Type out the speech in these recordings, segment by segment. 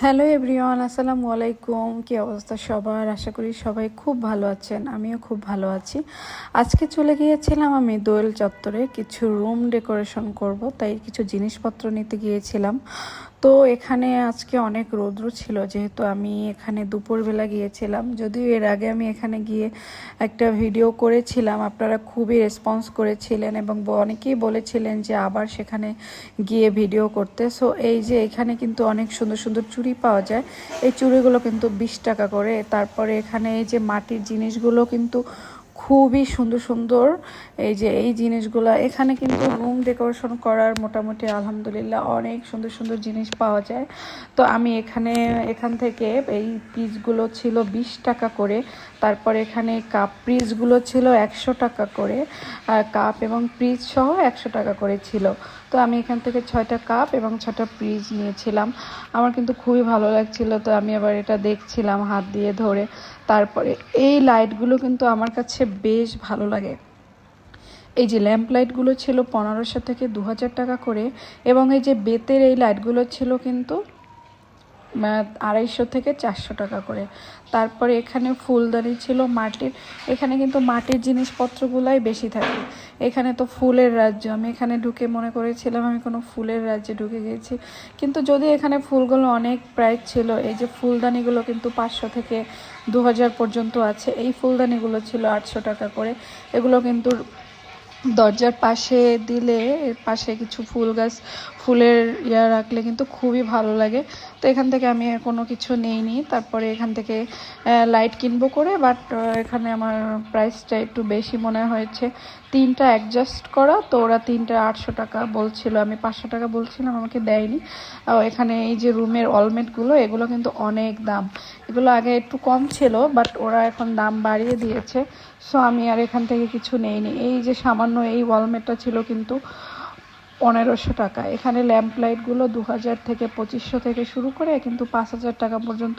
Hello everyone, আসসালামু আলাইকুম। কী অবস্থা সবার? আশা করি সবাই খুব ভালো আছেন। আমিও খুব ভালো আছি। আজকে চলে গিয়েছিলাম আমি দোয়েল চত্বরে কিছু রুম ডেকোরেশন করব, তাই কিছু জিনিসপত্র নিতে গিয়েছিলাম। তো এখানে আজকে অনেক রৌদ্র ছিল, যেহেতু আমি এখানে দুপুরবেলা গিয়েছিলাম। যদিও এর আগে আমি এখানে গিয়ে একটা ভিডিও করেছিলাম, আপনারা খুবই রেসপন্স করেছিলেন এবং অনেকেই বলেছিলেন যে আবার সেখানে গিয়ে ভিডিও করতে। সো এই যে এখানে কিন্তু অনেক সুন্দর সুন্দর চুড়ি পাওয়া যায়। এই চুড়িগুলো কিন্তু 20 টাকা করে। তারপরে এখানে এই যে মাটির জিনিসগুলো কিন্তু খুবই সুন্দর সুন্দর। এই যে এই জিনিসগুলো এখানে কিন্তু রুম ডেকোরেশন করার মোটামুটি আলহামদুলিল্লাহ অনেক সুন্দর সুন্দর জিনিস পাওয়া যায়। তো আমি এখান থেকে এই পিসগুলো ছিল 20 টাকা করে। তারপরে এখানে কাপ পিসগুলো ছিল 100 টাকা করে, আর কাপ এবং পিস সহ 100 টাকা করে ছিল। তো আমি এখান থেকে 6টা কাপ এবং 6টা পিস নিয়েছিলাম। আমার কিন্তু খুবই ভালো লাগছিল, তো আমি আবার এটা দেখছিলাম হাত দিয়ে ধরে। তারপরে এই লাইটগুলো কিন্তু আমার কাছে বেশ ভালো লাগে। এই যে ল্যাম্প লাইটগুলো ছিল 1500 থেকে 2000 টাকা করে, এবং এই যে বেতের এই লাইটগুলো ছিল কিন্তু 250 থেকে 400 টাকা করে। তারপরে এখানে ফুলদানি ছিল মাটির। এখানে কিন্তু মাটির জিনিসপত্রগুলাই বেশি থাকে। এখানে তো ফুলের রাজ্য। আমি এখানে ঢুকে মনে করেছিলাম আমি কোনো ফুলের রাজ্যে ঢুকে গেছি, কিন্তু যদি এখানে ফুলগুলো অনেক প্রাইস ছিল। এই যে ফুলদানিগুলো কিন্তু 500 থেকে 2000 পর্যন্ত আছে। এই ফুলদানিগুলো ছিল 800 টাকা করে। এগুলো কিন্তু দরজার পাশে দিলে, এর পাশে কিছু ফুলের রাখলে কিন্তু খুবই ভালো লাগে। তো এখান থেকে আমি কোনো কিছু নেইনি। তারপরে এখান থেকে লাইট কিনবো করে, বাট এখানে আমার প্রাইসটা একটু বেশি মনে হয়েছে। 3টা অ্যাডজাস্ট করা, তো ওরা 3টা 800 টাকা বলছিল। আমি 500 টাকা বলছিলাম, আমাকে দেয়নি। এখানে এই যে রুমের অলমেটগুলো, এগুলো কিন্তু অনেক দাম। এগুলো আগে একটু কম ছিল, বাট ওরা এখন দাম বাড়িয়ে দিয়েছে। সো আমি আর এখান থেকে কিছু নেইনি। এই যে সামান্য এই ওয়ালমেটটা ছিল কিন্তু 1500 টাকা। এখানে ল্যাম্প লাইটগুলো 2000 থেকে 2500 থেকে শুরু করে কিন্তু 5000 টাকা পর্যন্ত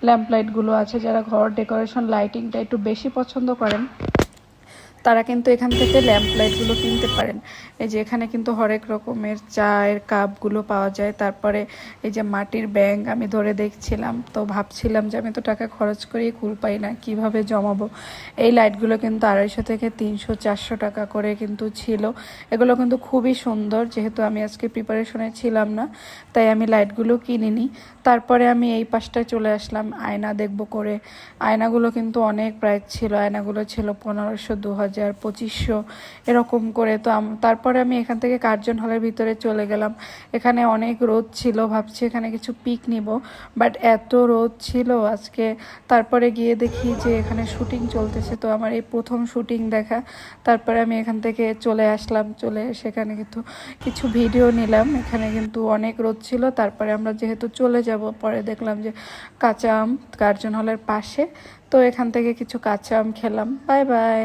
ল্যাম্প লাইটগুলো আছে। যারা ঘর ডেকোরেশন লাইটিংটা একটু বেশি পছন্দ করেন, তারা কিন্তু এখান থেকে ল্যাম্প লাইটগুলো কিনতে পারেন। এই যে এখানে কিন্তু হরেক রকমের চায়ের কাপগুলো পাওয়া যায়। তারপরে এই যে মাটির ব্যাঙ আমি ধরে দেখছিলাম, তো ভাবছিলাম যে আমি তো টাকা খরচ করেই কুল পাই না, কিভাবে জমাবো। এই লাইটগুলো কিন্তু 250 থেকে 300 400 টাকা করে কিন্তু ছিল। এগুলো কিন্তু খুবই সুন্দর। যেহেতু আমি আজকে প্রিপারেশনে ছিলাম না, তাই আমি লাইটগুলো কিনিনি। তারপরে আমি এই পাশটায় চলে আসলাম আয়না দেখব করে। আয়নাগুলো কিন্তু অনেক প্রাইস ছিল। আয়নাগুলো ছিল 1500, 2000, 2500 এরকম করে। তো তারপরে আমি এখান থেকে কার্জন হলের ভিতরে চলে গেলাম। এখানে অনেক রোদ ছিল, ভাবছি এখানে কিছু পিক নিব, বাট এত রোদ ছিল আজকে। তারপরে গিয়ে দেখি যে এখানে শুটিং চলতেছে, তো আমার এই প্রথম শুটিং দেখা। তারপরে আমি এখান থেকে চলে আসলাম, সেখানে কিন্তু কিছু ভিডিও নিলাম। এখানে কিন্তু অনেক রোদ ছিল। তারপরে আমরা যেহেতু চলে যাব, পরে দেখলাম যে কাঁচা আম কার্জন হলের পাশে, তো এখান থেকে কিছু কাঁচা আম খেলাম। Bye bye.